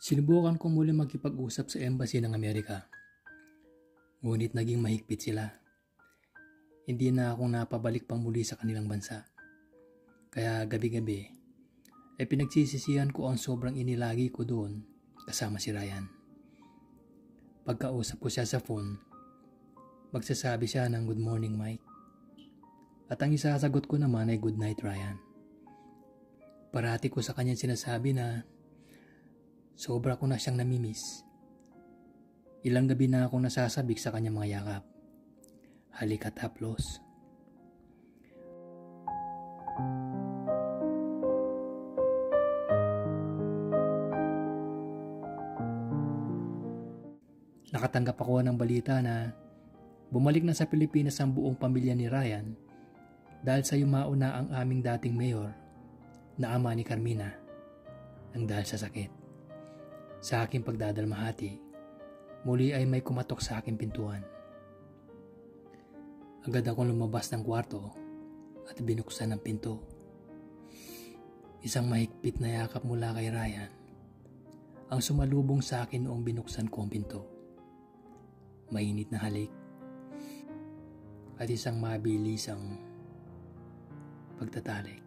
Sinubukan ko muli makipag-usap sa embassy ng Amerika. Ngunit naging mahigpit sila. Hindi na ako napabalik pang muli sa kanilang bansa. Kaya gabi-gabi, pinagsisisihan ko ang sobrang inilagi ko doon kasama si Ryan. Pagkausap ko siya sa phone, magsasabi siya ng good morning Mike. At ang isasagot ko naman ay good night Ryan. Parati ko sa kanya sinasabi na sobra ko na siyang namimiss. Ilang gabi na akong nasasabik sa kanyang mga yakap. Halik at haplos. Nakatanggap ako ng balita na bumalik na sa Pilipinas ang buong pamilya ni Ryan dahil sa yumao na ang aming dating mayor na ama ni Carmina ang dahil sa sakit. Sa aking pagdadalmahati, muli ay may kumatok sa aking pintuan. Agad akong lumabas ng kwarto at binuksan ang pinto. Isang mahigpit na yakap mula kay Ryan ang sumalubong sa akin noong binuksan ko ang pinto. Mainit na halik at isang mabilisang pagtatalik.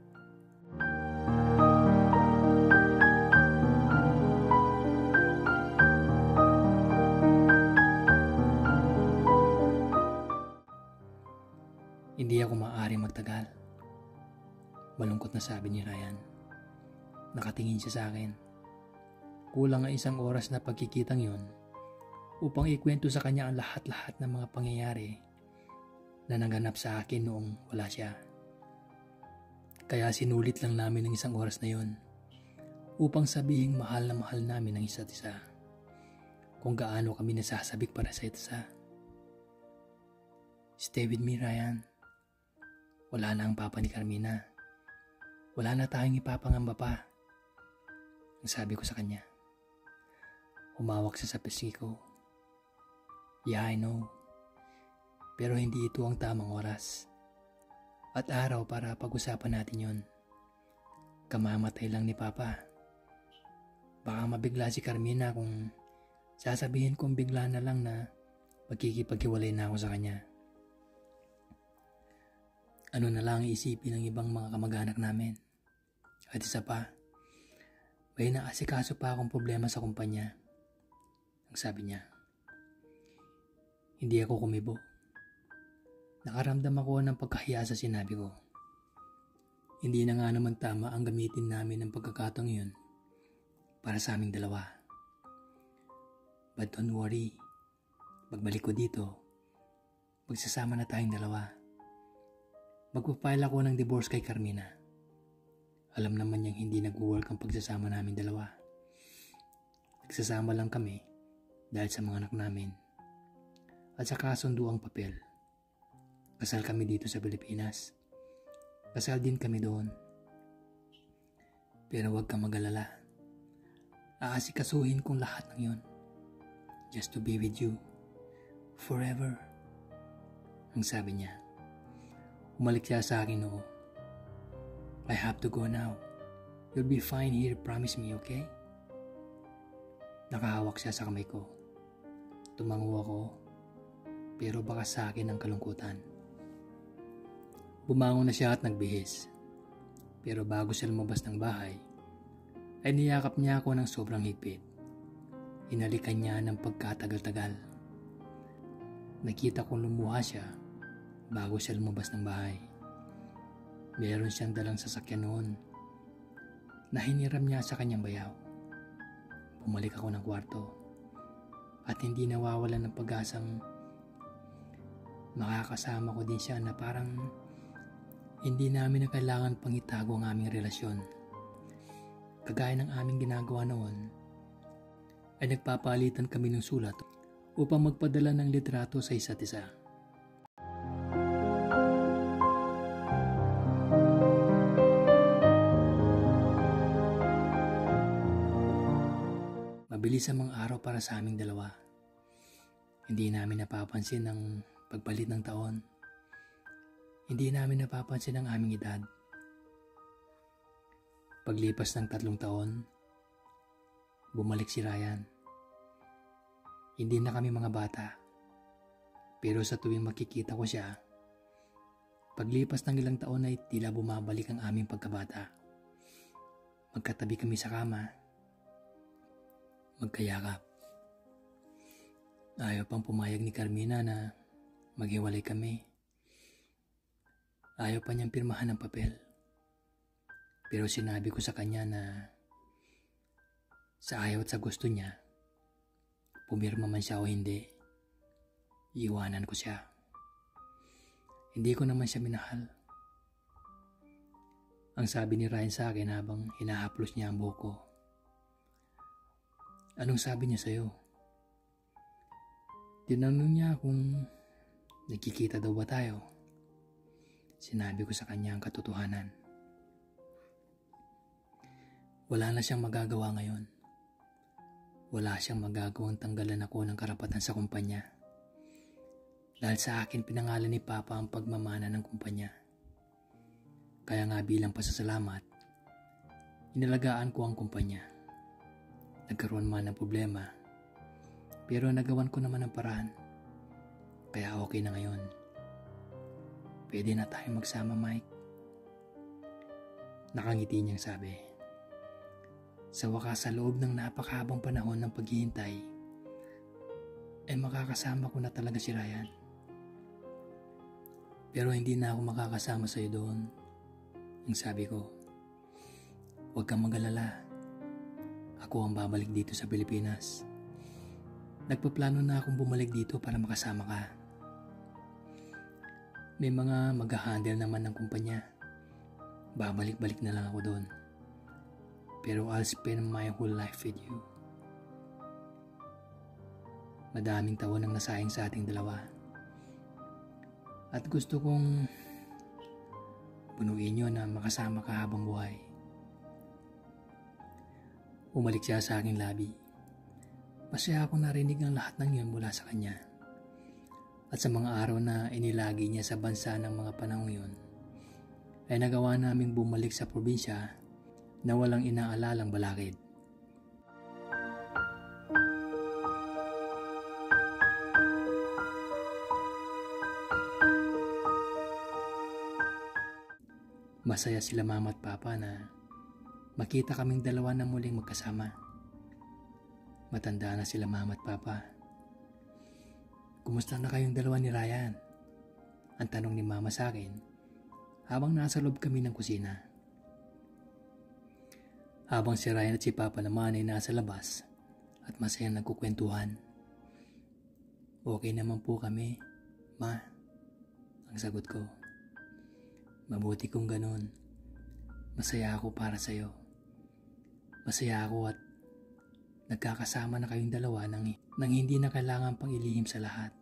Hindi ako maaaring magtagal. Malungkot na sabi ni Ryan. Nakatingin siya sa akin. Kulang ang 1 oras na pagkikitang yon upang ikwento sa kanya ang lahat-lahat ng mga pangyayari na naganap sa akin noong wala siya. Kaya sinulit lang namin ang 1 oras na yon upang sabihing mahal na mahal namin ang isa't isa. Kung gaano kami nasasabik para sa isa. Stay with me, Ryan. Wala na ang papa ni Carmina. Wala na tayong ipapangamba pa. Ang sabi ko sa kanya. Humawak siya sa pisngi ko. Yeah, I know. Pero hindi ito ang tamang oras. At araw para pag-usapan natin yon. Kamamatay lang ni papa. Baka mabigla si Carmina kung sasabihin kong bigla na lang na magkikipaghiwalay na ako sa kanya. Ano na lang isipin ng ibang mga kamag-anak namin. At isa pa, may naasikaso pa akong problema sa kumpanya. Ang sabi niya. Hindi ako kumibo. Nakaramdam ako ng pagkahiya sa sinabi ko. Hindi na nga naman tama ang gamitin namin ng pagkakataong yun para sa aming dalawa. But don't worry, pagbalik ko dito, magsasama na tayong dalawa. Magpapile ako ng divorce kay Carmina. Alam naman niyang hindi nag-work ang pagsasama namin dalawa. Nagsasama lang kami dahil sa mga anak namin. At sa kasundo ang papel. Kasal kami dito sa Pilipinas. Kasal din kami doon. Pero huwag kang mag-alala. Aasikasuhin kong lahat ng yon. Just to be with you. Forever. Ang sabi niya. Umalik siya sa akin, oo. I have to go now. You'll be fine here, promise me, okay? Nakahawak siya sa kamay ko. Tumango ako, pero baka sa akin ang kalungkutan. Bumangon na siya at nagbihis. Pero bago siya lumabas ng bahay, ay niyakap niya ako ng sobrang higpit. Hinalikan niya ng pagkatagal-tagal. Nakita kong lumuha siya bago siya lumabas ng bahay. Meron siyang dalang sasakyan noon na hiniram niya sa kanyang bayaw. Bumalik ako ng kwarto at hindi nawawalan ng pag-asang makakasama ko din siya na parang hindi namin na kailangan pang itago ang aming relasyon. Kagaya ng aming ginagawa noon, ay nagpapalitan kami ng sulat upang magpadala ng litrato sa isa't isa. Mabilis ang mga araw para sa aming dalawa. Hindi namin napapansin ang pagpalit ng taon. Hindi namin napapansin ang aming edad. Paglipas ng 3 taon, bumalik si Ryan. Hindi na kami mga bata. Pero sa tuwing makikita ko siya, paglipas ng ilang taon ay tila bumabalik ang aming pagkabata. Magkatabi kami sa kama, magkayakap. Ayaw pang pumayag ni Carmina na maghiwalay kami. Ayaw pa niyang pirmahan ng papel. Pero sinabi ko sa kanya na sa ayaw at sa gusto niya, pumirma man siya o hindi, iiwanan ko siya. Hindi ko naman siya minahal. Ang sabi ni Ryan sa akin habang hinahaplos niya ang buhok ko, "Anong sabi niya sa'yo?" Tinanong niya kung nagkikita daw ba tayo. Sinabi ko sa kanya ang katotohanan. Wala na siyang magagawa ngayon. Wala siyang magagawang tanggalan ako ng karapatan sa kumpanya. Dahil sa akin pinangalan ni Papa ang pagmamana ng kumpanya. Kaya nga bilang pasasalamat, inalagaan ko ang kumpanya. Nagkaroon man ng problema, pero nagawan ko naman ang paraan. Kaya okay na ngayon. Pwede na tayo magsama, Mike. Nakangiti niyang sabi. Sa wakas, sa loob ng napakahabang panahon ng paghihintay, ay makakasama ko na talaga si Ryan. Pero hindi na ako makakasama sa iyo doon. Ang sabi ko, huwag kang mag-alala. Ako ang babalik dito sa Pilipinas. Nagpaplano na akong bumalik dito para makasama ka. May mga mag-handle naman ng kumpanya. Babalik-balik na lang ako doon. Pero I'll spend my whole life with you. Madaming taon ang nasayang sa ating dalawa. At gusto kong punuin yun na makasama ka habang buhay. Umalik siya sa aking labi. Masaya akong narinig ang lahat ng yun mula sa kanya. At sa mga araw na inilagi niya sa bansa ng mga panahong yun, ay nagawa naming bumalik sa probinsya na walang inaalalang balakid. Masaya sila Mama at Papa na makita kaming dalawa na muling magkasama. Matanda na sila Mama at Papa. Kumusta na kayong dalawa ni Ryan? Ang tanong ni Mama sa akin habang nasa loob kami ng kusina. Habang si Ryan at si Papa naman ay nasa labas at masayang nagkukwentuhan. Okay naman po kami, Ma. Ang sagot ko. Mabuti kung ganun. Masaya ako para sa'yo. Masaya ako at nagkakasama na kayong dalawa nang hindi na kailangan pang ilihim sa lahat.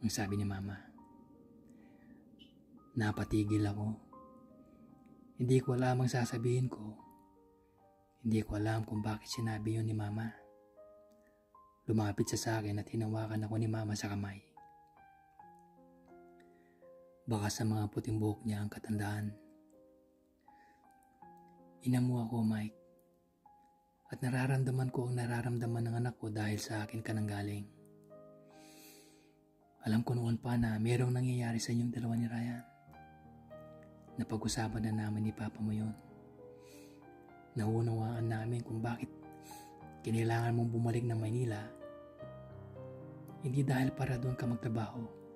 Ang sabi ni Mama. Napatigil ako. Hindi ko alam ang sasabihin ko. Hindi ko alam kung bakit sinabi yun ni Mama. Lumapit siya sa akin at hinawakan ako ni Mama sa kamay. Baka sa mga puting buhok niya ang katandaan. Ina mo ako, Mike. At nararamdaman ko ang nararamdaman ng anak ko dahil sa akin ka nanggaling. Alam ko noon pa na mayroong nangyayari sa inyong dalawa ni Ryan. Napag-usapan na namin ni Papa mo yun. Naunawaan namin kung bakit kinailangan mong bumalik ng Maynila. Hindi dahil para doon ka magtrabaho.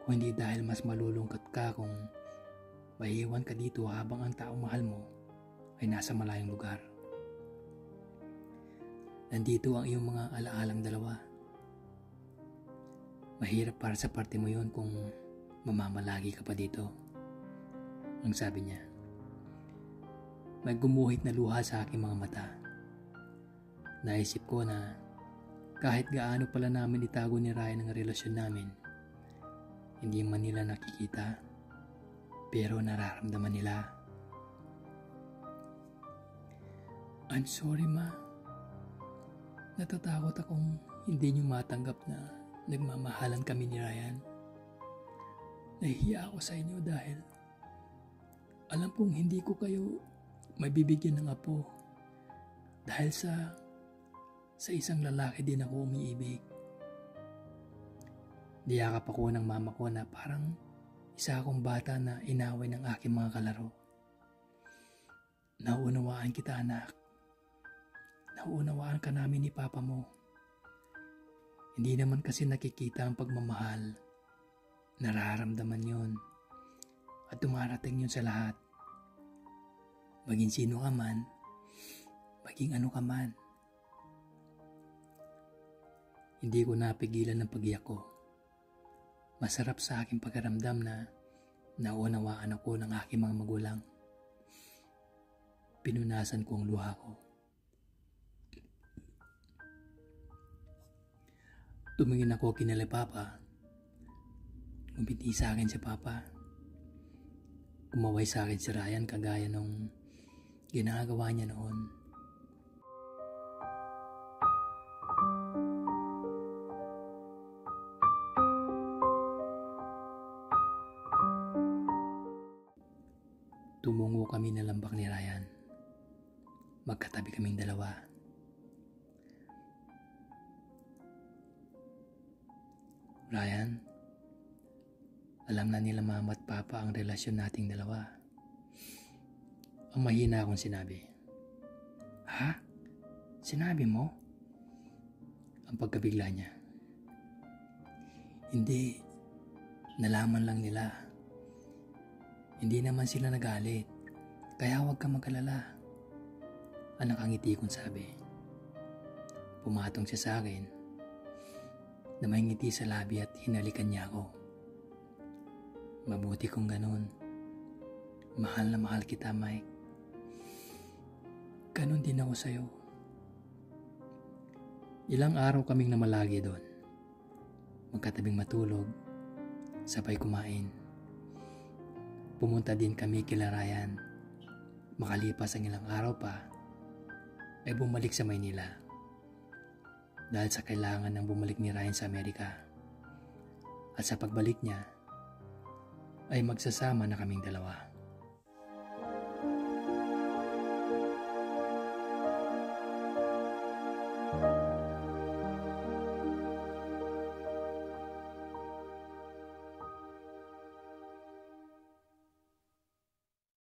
O hindi dahil mas malulungkot ka kung maiiwan ka dito habang ang taong mahal mo ay nasa malayong lugar. Nandito ang iyong mga alaalang dalawa. Mahirap para sa parte mo yun kung mamamalagi ka pa dito. Ang sabi niya. May gumuhit na luha sa aking mga mata. Naisip ko na kahit gaano pala namin itago ni Ryan ang relasyon namin, hindi man nila nakikita, pero nararamdaman nila. I'm sorry, Ma. Natatakot akong hindi niyo matanggap na nagmamahalan kami ni Ryan. Nahihiya ako sa inyo dahil alam kong hindi ko kayo mabibigyan ng apo. Dahil sa isang lalaki din ako umiibig. Niyakap ako ng mama ko na parang isa akong bata na inaway ng aking mga kalaro. Nauunawaan kita, anak. Nauunawaan ka namin ni papa mo. Hindi naman kasi nakikita ang pagmamahal. Nararamdaman yon at dumarating yun sa lahat. Maging sino ka man, maging ano ka man. Hindi ko napigilan ng pag-iyak ko. Masarap sa aking pagkaramdam na naunawaan ako ng aking mga magulang. Pinunasan ko ang luha ko. Tumingin ako kinala papa. Ngumiti sa akin si papa. Kumaway sa akin si Ryan kagaya nung ginagawa niya noon. Tumungo kami na lambak ni Ryan. Magkatabi kaming dalawa. Ryan, alam na nila mama at papa ang relasyon nating dalawa. Ang mahina akong sinabi. Ha? Sinabi mo? Ang pagkabigla niya. Hindi, nalaman lang nila. Hindi naman sila nagalit, kaya huwag kang mag-alala. Ang nakangiti kong sabi. Pumatong siya sa akin na may ngiti sa labi at hinalikan niya ako. Mabuti kung ganun. Mahal na mahal kita, Mike. Ganun din ako sa'yo. Ilang araw kaming namalagi doon. Magkatabing matulog, sabay kumain. Pumunta din kami kila Ryan. Makalipas ang ilang araw pa, ay bumalik sa Maynila. Dahil sa kailangan ng bumalik ni Ryan sa Amerika. At sa pagbalik niya, ay magsasama na kaming dalawa.